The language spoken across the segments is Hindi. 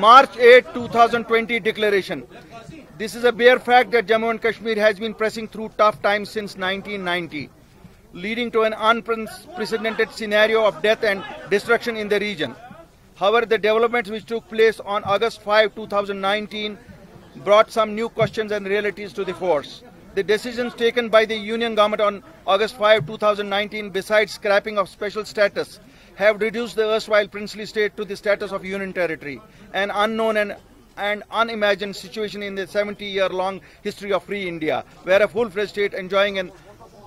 March 8, 2020 declaration. This is a bare fact that Jammu and Kashmir has been pressing through tough times since 1990, leading to an unprecedented scenario of death and destruction in the region. However, the developments which took place on August 5, 2019 brought some new questions and realities to the force. The decisions taken by the Union government on August 5, 2019, besides scrapping of special status, have reduced the erstwhile princely state to the status of union territory, an unknown and unimagined situation in the 70-year-long history of free India, where a full-fledged state enjoying an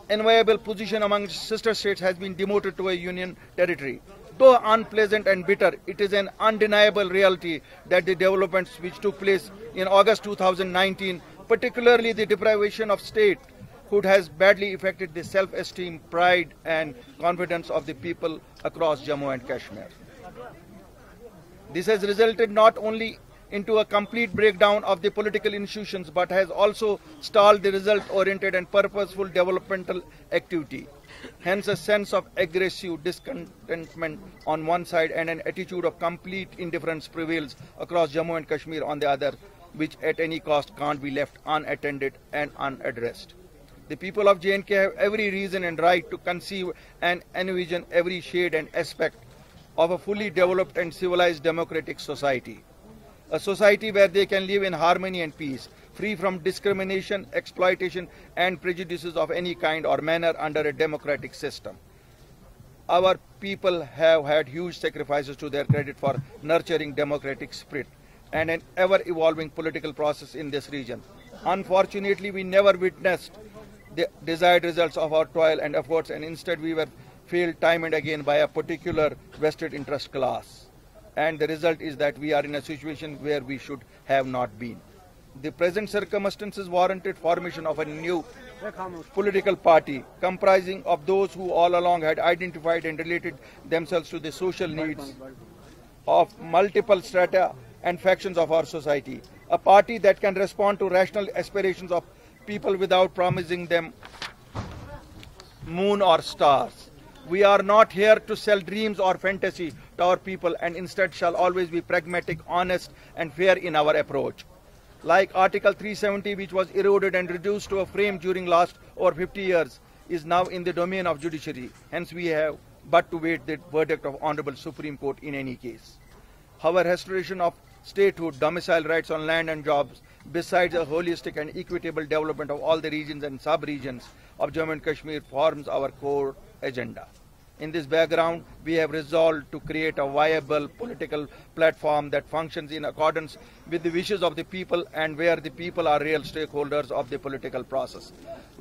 enviable position among sister states has been demoted to a union territory. Though unpleasant and bitter, it is an undeniable reality that the developments which took place in August 2019, particularly the deprivation of statehood, has badly affected the self-esteem, pride and confidence of the people across Jammu and Kashmir. This has resulted not only into a complete breakdown of the political institutions, but has also stalled the result-oriented and purposeful developmental activity. Hence, a sense of aggressive discontentment on one side and an attitude of complete indifference prevails across Jammu and Kashmir on the other, which at any cost can't be left unattended and unaddressed. The people of J&K have every reason and right to conceive and envision every shade and aspect of a fully developed and civilized democratic society. A society where they can live in harmony and peace, free from discrimination, exploitation and prejudices of any kind or manner under a democratic system. Our people have had huge sacrifices to their credit for nurturing democratic spirit and an ever-evolving political process in this region. Unfortunately, we never witnessed the desired results of our toil and efforts, and instead we were failed time and again by a particular vested interest class. And the result is that we are in a situation where we should have not been. The present circumstances warranted formation of a new political party comprising of those who all along had identified and related themselves to the social needs of multiple strata and factions of our society. A party that can respond to rational aspirations of people without promising them moon or stars. We are not here to sell dreams or fantasy to our people, and instead shall always be pragmatic, honest and fair in our approach. Like Article 370, which was eroded and reduced to a frame during last over 50 years, is now in the domain of judiciary. Hence we have but to wait the verdict of Honorable Supreme Court in any case. However, restoration of statehood, domicile rights on land and jobs, besides a holistic and equitable development of all the regions and sub-regions of Jammu and Kashmir, forms our core agenda. In this background, we have resolved to create a viable political platform that functions in accordance with the wishes of the people and where the people are real stakeholders of the political process.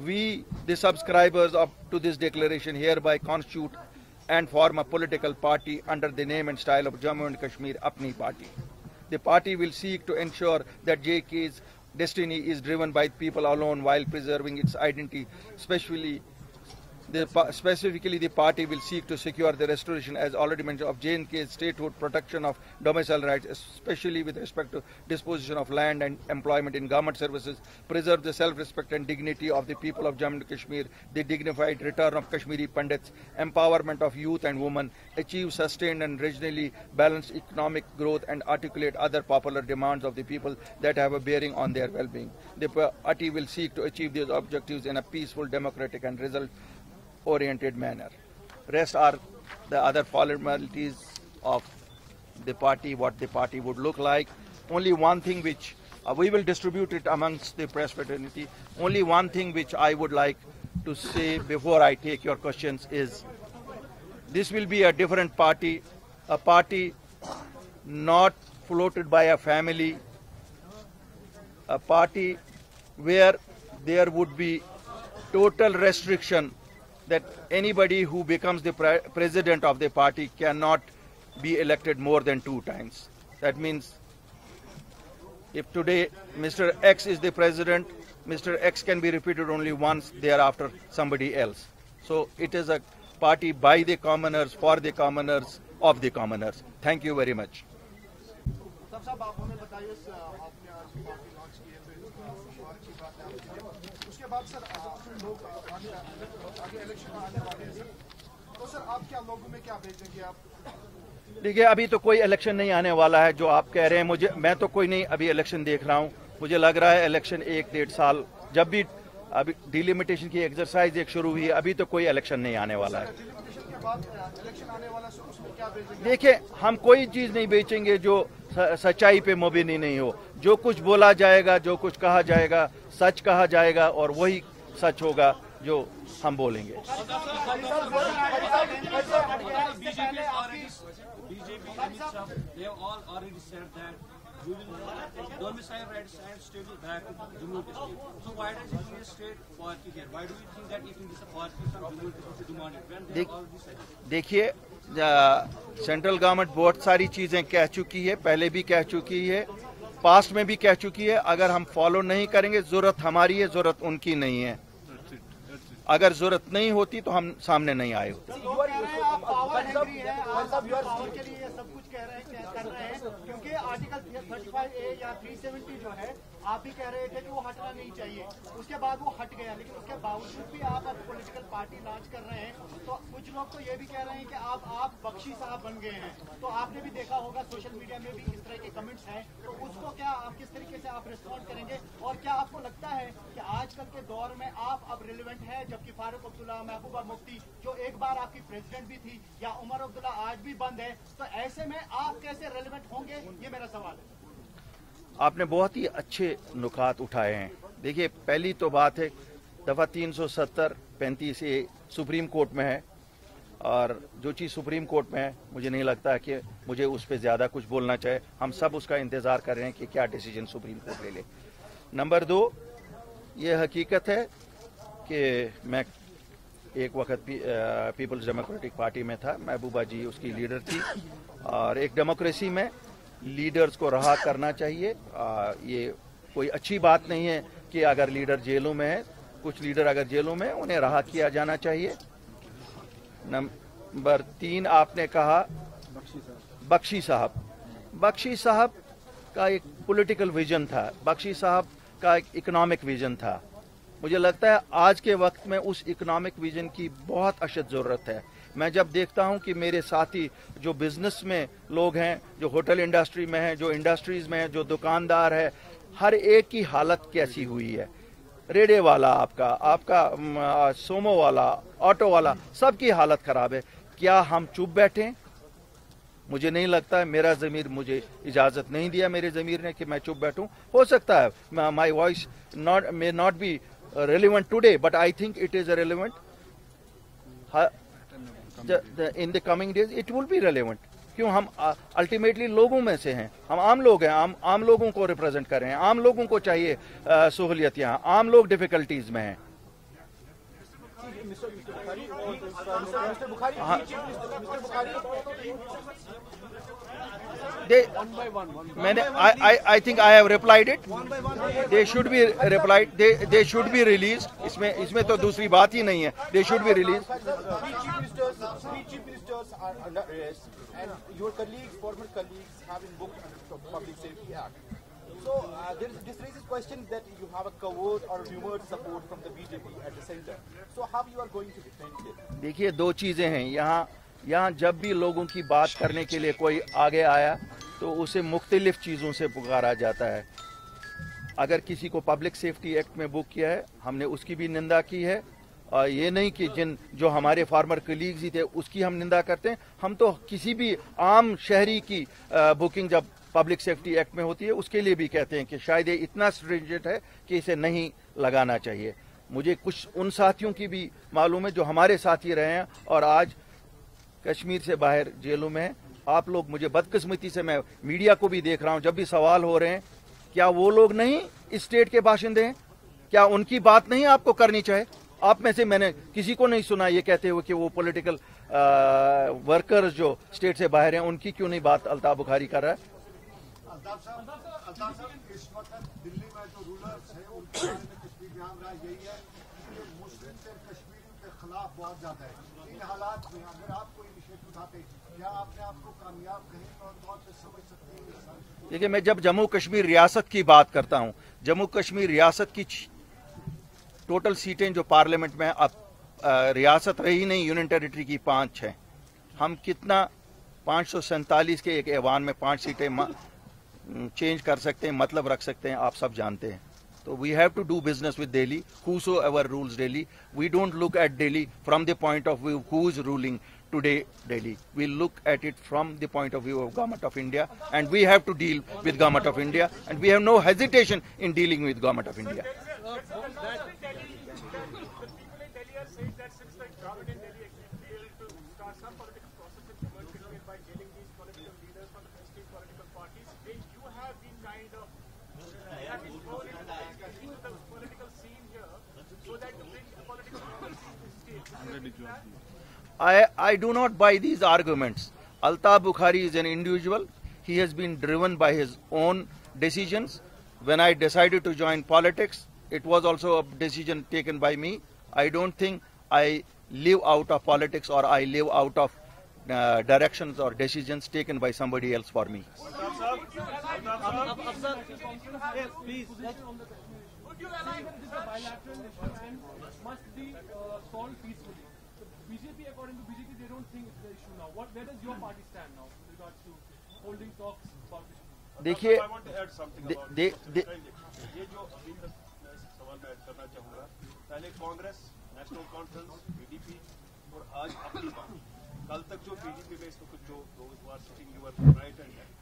We, the subscribers to this declaration, hereby constitute and form a political party under the name and style of Jammu and Kashmir Apni Party. The party will seek to ensure that JK's destiny is driven by people alone while preserving its identity. Specifically, the party will seek to secure the restoration, as already mentioned, of J&K's statehood, protection of domicile rights, especially with respect to disposition of land and employment in government services, preserve the self-respect and dignity of the people of Jammu and Kashmir, the dignified return of Kashmiri Pandits, empowerment of youth and women, achieve sustained and regionally balanced economic growth, and articulate other popular demands of the people that have a bearing on their well-being. The party will seek to achieve these objectives in a peaceful, democratic and result-oriented manner. Rest are the other formalities of the party, what the party would look like. Only one thing which we will distribute it amongst the press fraternity. Only one thing which I would like to say before I take your questions is this will be a different party, a party not floated by a family, a party where there would be total restriction that anybody who becomes the president of the party cannot be elected more than 2 times. That means if today Mr. X is the president, Mr. X can be repeated only once, thereafter somebody else. So it is a party by the commoners, for the commoners, of the commoners. Thank you very much. उसके बाद सर लोग आगे इलेक्शन आने वाले हैं सर, तो सर आप क्या लोगों में क्या भेजेंगे आप देखिए, अभी तो कोई इलेक्शन नहीं आने वाला है जो आप कह रहे हैं। मैं तो कोई नहीं अभी इलेक्शन देख रहा हूं। मुझे लग रहा है इलेक्शन 1-1.5 साल, जब भी अभी डिलिमिटेशन की एक्सरसाइज एक शुरू हुई है, अभी तो कोई इलेक्शन नहीं आने वाला है। डिलिमिटेशन के बाद इलेक्शन आने वाला है, उसमें क्या बेचेंगे? देखिए, हम कोई चीज नहीं बेचेंगे जो सच्चाई पे मुबनी नहीं हो। जो कुछ बोला जाएगा, जो कुछ कहा जाएगा, सच कहा जाएगा और वही सच होगा जो हम बोलेंगे। BJP, Amit Shah, they have all already said that we will domicile rights and stable back to Jammu and Kashmir. So why does it need a state party here? Why do you think that if it is a party from Jammu and Kashmir to demand it when they have already said it? देखिए, सेंट्रल गवर्नमेंट बहुत सारी चीजें कह चुकी है, पहले भी कह चुकी है, पास्ट में भी कह चुकी है। अगर हम फॉलो नहीं करेंगे, जरूरत हमारी है, जरूरत उनकी नहीं है। अगर जरूरत नहीं होती तो हम सामने नहीं आए होते। आप पावर हैंग्री हैं, आप पावर के लिए सब कुछ कर रहे हैं, क्योंकि आर्टिकल 35A या 370 जो है, आप भी कह रहे थे कि वो हटना नहीं चाहिए। उसके बाद वो हट गया, लेकिन उसके बावजूद भी आप अब पॉलिटिकल पार्टी लॉन्च कर रहे हैं। तो कुछ लोग तो ये भी कह रहे हैं कि आप बख्शी साहब बन गए हैं। तो आपने भी देखा होगा सोशल मीडिया में भी इस तरह के कमेंट्स हैं। तो उसको क्या आप किस तरीके से आप रिस्पॉन्ड करेंगे? और क्या आपको लगता है कि आजकल के दौर में आप अब रिलेवेंट है, जबकि फारूक अब्दुल्ला, महबूबा मुफ्ती जो एक बार आपकी प्रेसिडेंट भी थी, या उमर अब्दुल्ला आज भी बंद है, तो ऐसे में आप कैसे रेलेवेंट होंगे? ये मेरा सवाल है। आपने बहुत ही अच्छे नुकात उठाए हैं। देखिए, पहली तो बात है, दफा 370-35 ये सुप्रीम कोर्ट में है, और जो चीज़ सुप्रीम कोर्ट में है, मुझे नहीं लगता कि मुझे उस पर ज़्यादा कुछ बोलना चाहिए। हम सब उसका इंतज़ार कर रहे हैं कि क्या डिसीजन सुप्रीम कोर्ट ले ले। नंबर 2, ये हकीकत है कि मैं एक वक्त पीपल्स डेमोक्रेटिक पार्टी में था, महबूबा जी उसकी लीडर थी, और एक डेमोक्रेसी में लीडर्स को रहा करना चाहिए। ये कोई अच्छी बात नहीं है कि अगर लीडर जेलों में है, कुछ लीडर अगर जेलों में है, उन्हें रहा किया जाना चाहिए। नंबर 3, आपने कहा बख्शी साहब का एक पॉलिटिकल विजन था, बख्शी साहब का एक इकोनॉमिक विजन था। मुझे लगता है आज के वक्त में उस इकोनॉमिक विजन की बहुत अशद ज़रूरत है। मैं जब देखता हूं कि मेरे साथी जो बिजनेस में लोग हैं, जो होटल इंडस्ट्री में हैं, जो इंडस्ट्रीज में हैं, जो दुकानदार है, हर एक की हालत कैसी हुई है। रेडे वाला, आपका सोमो वाला, ऑटो वाला, सबकी हालत खराब है। क्या हम चुप बैठे? मुझे नहीं लगता है, मेरा ज़मीर मुझे इजाज़त नहीं दिया मेरे ज़मीर ने कि मैं चुप बैठूं। हो सकता है my voice may not be relevant today, but I think it is relevant in the coming days. It will be relevant. क्यों? हम अल्टीमेटली लोगों में से हैं, हम आम लोग हैं, आम लोगों को रिप्रेजेंट कर रहे हैं, आम लोगों को चाहिए सहूलियत। यहाँ आम लोग डिफिकल्टीज में हैं। मैंने I think I have replied it. They should be replied. They should be released. इसमें तो दूसरी बात ही नहीं है. They should be released. Three chief ministers are under arrest, and your former colleagues, have been booked under the Public Safety Act. So this raises questions that you have a covert or rumored support from the BJP at the center. So how you are going to defend it? देखिए, दो चीजें हैं यहाँ जब भी लोगों की बात करने के लिए कोई आगे आया तो उसे मुख्तलिफ चीज़ों से पुकारा जाता है। अगर किसी को पब्लिक सेफ्टी एक्ट में बुक किया है, हमने उसकी भी निंदा की है। और ये नहीं कि जो हमारे फार्मर कलीग्स ही थे उसकी हम निंदा करते हैं। हम तो किसी भी आम शहरी की बुकिंग जब पब्लिक सेफ्टी एक्ट में होती है उसके लिए भी कहते हैं कि शायद ये इतना स्ट्रिंजेंट है कि इसे नहीं लगाना चाहिए। मुझे कुछ उन साथियों की भी मालूम है जो हमारे साथी रहे हैं और आज कश्मीर से बाहर जेलों में हैं। आप लोग, मुझे बदकिस्मती से मैं मीडिया को भी देख रहा हूं, जब भी सवाल हो रहे हैं, क्या वो लोग नहीं इस स्टेट के बाशिंदे हैं? क्या उनकी बात नहीं आपको करनी चाहिए? आप में से मैंने किसी को नहीं सुना ये कहते हुए कि वो पॉलिटिकल वर्कर्स जो स्टेट से बाहर हैं उनकी क्यों नहीं बात अल्ताफ बुखारी कर रहा है? अल्ताफ साहब, इस वक्त दिल्ली में जो रूलर्स हैं उनके बारे में कश्मीर में हम राय यही है कि मुस्लिम से कश्मीरियों के खिलाफ बहुत ज्यादा है। इन हालात में अगर आप कोई इनिशिएटिव उठाते, क्या आपने आपको कामयाब कहीं तौर पर समझ सकते हैं? देखिए, मैं जब जम्मू कश्मीर रियासत की बात करता हूं, जम्मू कश्मीर रियासत की टोटल सीटें जो पार्लियामेंट में अब रियासत रही नहीं, यूनियन टेरिटरी की 5 हैं। हम कितना 547 के एक ऐवान में 5 सीटें चेंज कर सकते हैं, मतलब रख सकते हैं, आप सब जानते हैं। तो we have to do business with Delhi, whosoever rules Delhi. We don't look at Delhi from the point of view who is ruling today Delhi. We look at it from the point of view of Government of India, and we have to deal with Government of India, and we have no hesitation in dealing with Government of India. I do not buy these arguments. Altaf Bukhari is an individual. He has been driven by his own decisions. When I decided to join politics, it was also a decision taken by me. I don't think I live out of politics or I live out of directions or decisions taken by somebody else for me. Please. Would you allow this bilateral issue and must be solved peacefully? BJP, according to BJP, they don't think it's the issue now. Where does your party stand now with regards to holding talks about this issue? देखिए, I want to add something about ये जो अभी तक मैं इस सवाल में ऐड करना चाहूँगा, पहले कांग्रेस, नेशनल कॉन्फ्रेंस, PDP और आज अपनी पार्टी, कल तक जो PDP में इस वक्त जो those who are sitting your right and left,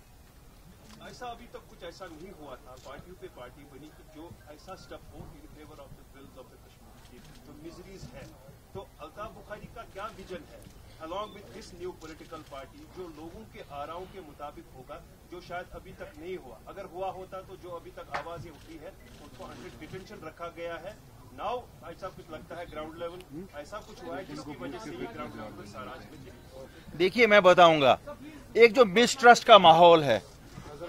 ऐसा अभी तक कुछ ऐसा नहीं हुआ था, पार्टियों पे पार्टी बनी कि जो ऐसा स्टेप हो in favour of the wills of the Kashmir, तो मिजरीज है। तो अल्ताफ बुखारी का क्या विजन है along with this new political party, जो लोगों के आराओं के मुताबिक होगा, जो शायद अभी तक नहीं हुआ। अगर हुआ होता तो जो अभी तक आवाजें उठी है उनको 100 डिटेंशन रखा गया है। नाउ ऐसा कुछ लगता है ग्राउंड लेवल ऐसा कुछ हुआ है जिसकी वजह से ये ग्राउंड लेवल पर सारा। देखिए, मैं बताऊंगा, एक जो मिसट्रस्ट का माहौल है,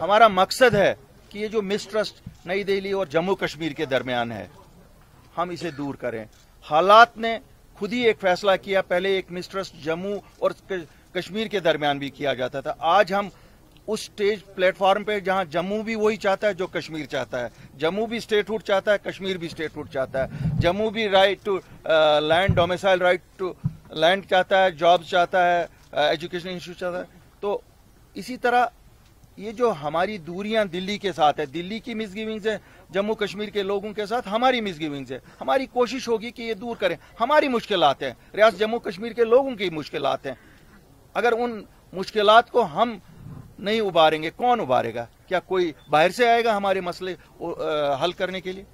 हमारा मकसद है कि ये जो मिसट्रस्ट नई दिल्ली और जम्मू कश्मीर के दरमियान है, हम इसे दूर करें। हालात ने खुद ही एक फैसला किया, पहले एक मिसट्रस्ट जम्मू और कश्मीर के दरमियान भी किया जाता था। आज हम उस स्टेज प्लेटफॉर्म पे जहां जम्मू भी वही चाहता है जो कश्मीर चाहता है, जम्मू भी स्टेटहुड चाहता है, कश्मीर भी स्टेटहुड चाहता है, जम्मू भी right to land, domicile right to land चाहता है, जॉब्स चाहता है, एजुकेशन इंस्टीट्यूट चाहता है। तो इसी तरह ये जो हमारी दूरियां दिल्ली के साथ है, दिल्ली की मिसगिविंग्स है, जम्मू कश्मीर के लोगों के साथ हमारी मिसगिविंग्स है। हमारी कोशिश होगी कि ये दूर करें। हमारी मुश्किलात हैं, रियासत जम्मू कश्मीर के लोगों की मुश्किलात हैं। अगर उन मुश्किलात को हम नहीं उबारेंगे, कौन उबारेगा? क्या कोई बाहर से आएगा हमारे मसले हल करने के लिए?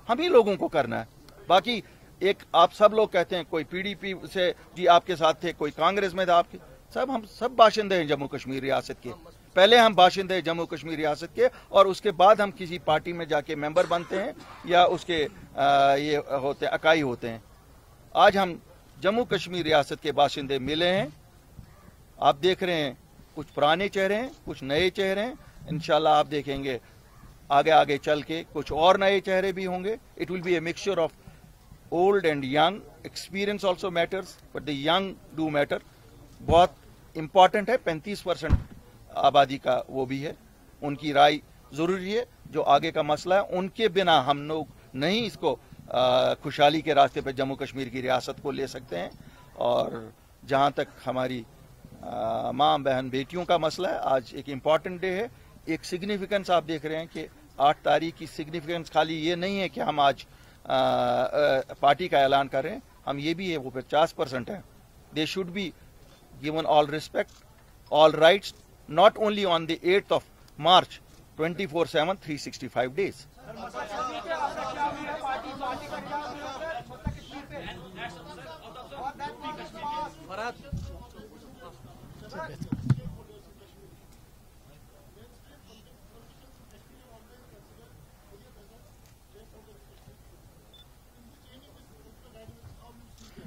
हम ही लोगों को करना है। बाकी एक आप सब लोग कहते हैं कोई PDP से जी आपके साथ थे, कोई कांग्रेस में था आपके, सब हम सब बाशिंदे हैं जम्मू कश्मीर रियासत के। पहले हम बाशिंदे हैं जम्मू कश्मीर रियासत के और उसके बाद हम किसी पार्टी में जाके मेंबर बनते हैं या उसके ये होते हैं, अकाई होते हैं। आज हम जम्मू कश्मीर रियासत के बाशिंदे मिले हैं। आप देख रहे हैं कुछ पुराने चेहरे हैं, कुछ नए चेहरे हैं। इंशाल्लाह आप देखेंगे आगे आगे चल के कुछ और नए चेहरे भी होंगे। It will be a mixture of old and young. Experience also matters, but the young do matter. बहुत इंपॉर्टेंट है, 35% आबादी का वो भी है, उनकी राय जरूरी है। जो आगे का मसला है उनके बिना हम लोग नहीं इसको खुशहाली के रास्ते पर जम्मू कश्मीर की रियासत को ले सकते हैं। और जहां तक हमारी माँ बहन बेटियों का मसला है, आज एक इम्पॉर्टेंट डे है। एक सिग्निफिकेंस आप देख रहे हैं कि 8 तारीख की सिग्निफिकेंस खाली ये नहीं है कि हम आज पार्टी का ऐलान कर रहे हैं, हम ये भी है वो 50% है। They should be given all respect, all rights, not only on the 8th of March, 24/7, 365 days.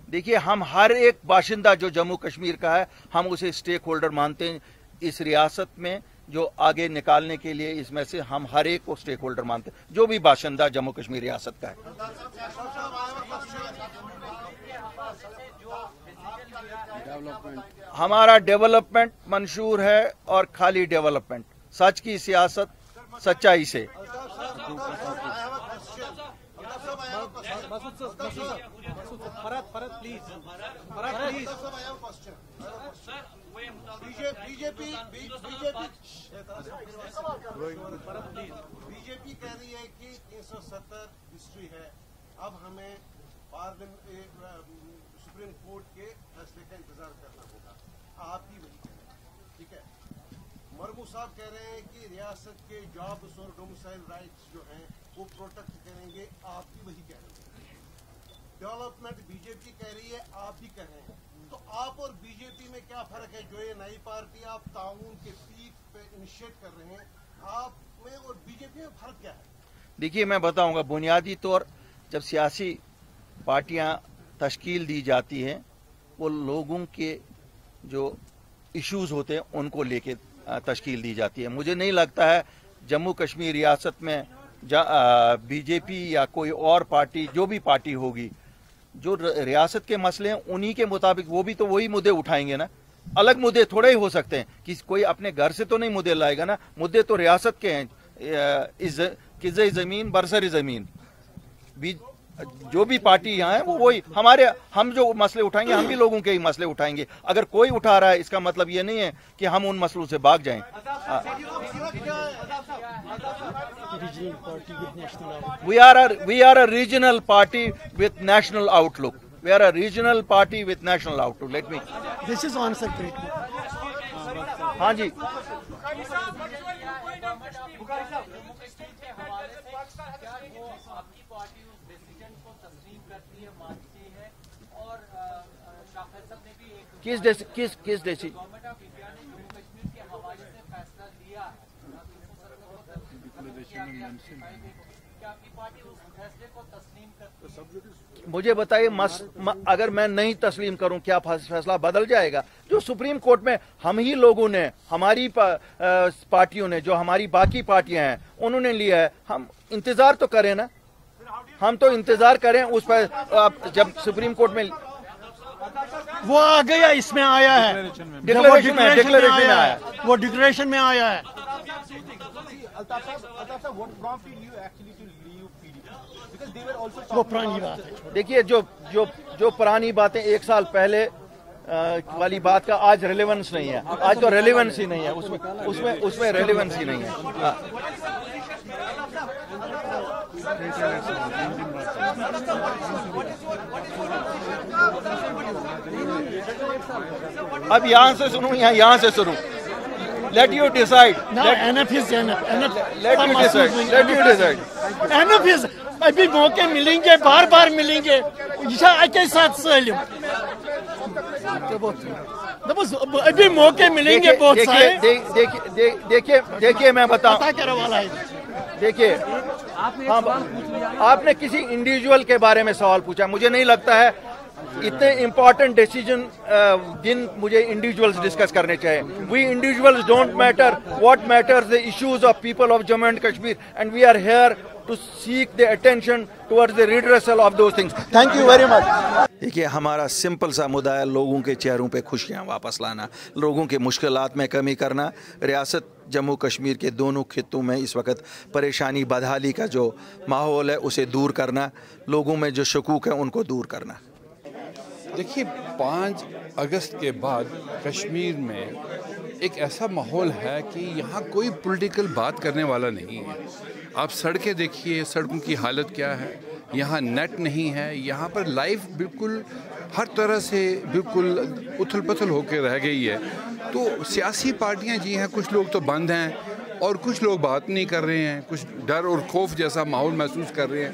देखिए, हम हर एक बाशिंदा जो जम्मू कश्मीर का है, हम उसे स्टेक होल्डर मानते हैं इस रियासत में। जो आगे निकालने के लिए इसमें से हम हर एक को स्टेक होल्डर मानते हैं, जो भी बाशिंदा जम्मू कश्मीर रियासत का है। हमारा डेवलपमेंट मंशूर है और खाली डेवलपमेंट, सच की सियासत सच्चाई से। बीजेपी कह रही है कि 370 हिस्ट्री है, अब हमें सुप्रीम कोर्ट के फैसले का इंतजार करना होगा। आप ही वही कह रहे हैं, ठीक है। मरमू साहब कह रहे हैं कि रियासत के जॉब्स और डोमिसाइल राइट्स जो हैं वो प्रोटेक्ट करेंगे, आप भी वही कह रहे हैं। डेवलपमेंट बीजेपी कह रही है, आप भी कह रहे हैं। तो आप और बीजेपी में क्या फर्क है? जो ये नई पार्टी आप ताउन के पीक पे इनिशिएट कर रहे हैं, आप में और बीजेपी में फर्क क्या है? देखिए, मैं बताऊंगा। बुनियादी तौर जब सियासी पार्टियां तश्कील दी जाती हैं, वो लोगों के जो इश्यूज होते हैं उनको लेके तश्कील दी जाती है। मुझे नहीं लगता है जम्मू कश्मीर रियासत में बीजेपी या कोई और पार्टी, जो भी पार्टी होगी, जो रियासत के मसले हैं उन्हीं के मुताबिक वो भी तो वही मुद्दे उठाएंगे ना। अलग मुद्दे थोड़े ही हो सकते हैं कि कोई अपने घर से तो नहीं मुद्दे लाएगा ना। मुद्दे तो रियासत के हैं, किज़े ज़मीन बरसरी ज़मीन। जो भी पार्टी यहाँ है वो वही हम जो मसले उठाएंगे हम भी लोगों के ही मसले उठाएंगे। अगर कोई उठा रहा है इसका मतलब ये नहीं है कि हम उन मसलों से भाग जाएं। We are a regional party with national outlook. We are a regional party with national outlook. Let me. This is answer great. हाँ जी। किस डिसीजन? मुझे बताइए, अगर मैं नहीं तस्लीम करूं क्या फैसला बदल जाएगा? जो सुप्रीम कोर्ट में हम ही लोगों ने, हमारी पार्टियों ने, जो हमारी बाकी पार्टियां हैं उन्होंने लिया है, हम इंतजार तो करें ना। हम तो इंतजार करें उस पर। जब सुप्रीम कोर्ट में वो आ गया, इसमें आया है, डिक्लेरेशन में आया, वो डिक्लेरेशन में आया है। वो पुरानी बात है। देखिए, जो पुरानी बातें एक साल पहले वाली बात का आज रेलेवेंस नहीं है। आज तो रेलेवेंस ही नहीं है, उसमें रेलेवेंस ही नहीं है। अब यहाँ से सुनूं या यहाँ से सुनूं? Let you decide. Enough is enough. Let you decide. Enough is. अभी मौके मिलेंगे, बार बार मिलेंगे। के साथ सैलूम अभी मौके मिलेंगे बहुत सारे। देखिए मैं बताऊं। देखिए, आपने किसी इंडिविजुअल के बारे में सवाल पूछा। मुझे नहीं लगता है इतने इंपॉर्टेंट डिसीजन जिन मुझे इंडिविजुअल्स डिस्कस करने चाहिए। We individuals don't matter, what matters the issues of people of Jammu and Kashmir, and we are here to seek the attention towards the redressal of those things. Thank you very much. देखिए, हमारा सिंपल सा मुद्दा है लोगों के चेहरों पे खुशियां वापस लाना, लोगों के मुश्किलात में कमी करना। रियासत जम्मू कश्मीर के दोनों खित्तों में इस वक्त परेशानी बदहाली का जो माहौल है उसे दूर करना, लोगों में जो शकूक है उनको दूर करना। देखिए, 5 अगस्त के बाद कश्मीर में एक ऐसा माहौल है कि यहाँ कोई पॉलिटिकल बात करने वाला नहीं है। आप सड़कें देखिए, सड़कों की हालत क्या है, यहाँ नेट नहीं है, यहाँ पर लाइफ बिल्कुल हर तरह से बिल्कुल उथल पुथल होकर रह गई है। तो सियासी पार्टियाँ जी हैं, कुछ लोग तो बंद हैं और कुछ लोग बात नहीं कर रहे हैं, कुछ डर और खौफ जैसा माहौल महसूस कर रहे हैं।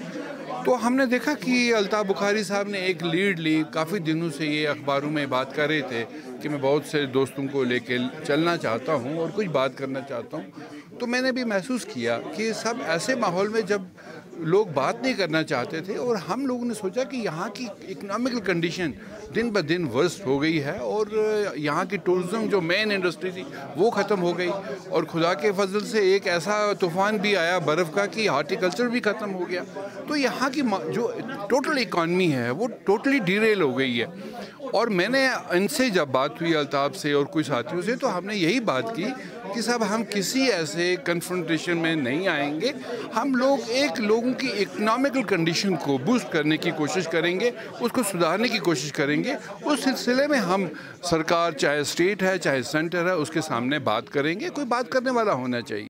तो हमने देखा कि अल्ताफ़ बुखारी साहब ने एक लीड ली। काफ़ी दिनों से ये अखबारों में बात कर रहे थे कि मैं बहुत से दोस्तों को लेके चलना चाहता हूँ और कुछ बात करना चाहता हूँ। तो मैंने भी महसूस किया कि सब ऐसे माहौल में जब लोग बात नहीं करना चाहते थे, और हम लोगों ने सोचा कि यहाँ की इकोनॉमिकल कंडीशन दिन ब दिन वर्स्ट हो गई है और यहाँ की टूरिज़्म जो मेन इंडस्ट्री थी वो ख़त्म हो गई, और खुदा के फजल से एक ऐसा तूफ़ान भी आया बर्फ़ का कि हार्टिकल्चर भी ख़त्म हो गया। तो यहाँ की जो टोटल इकॉनमी है वो टोटली डिरेल हो गई है। और मैंने इनसे जब बात हुई अल्ताफ़ से और कुछ साथियों से, तो हमने यही बात की कि साहब हम किसी ऐसे कन्फ्रंटेशन में नहीं आएंगे। हम लोग लोगों की इकोनॉमिकल कंडीशन को बूस्ट करने की कोशिश करेंगे, उसको सुधारने की कोशिश करेंगे। उस सिलसिले में हम सरकार, चाहे स्टेट है चाहे सेंटर है, उसके सामने बात करेंगे। कोई बात करने वाला होना चाहिए।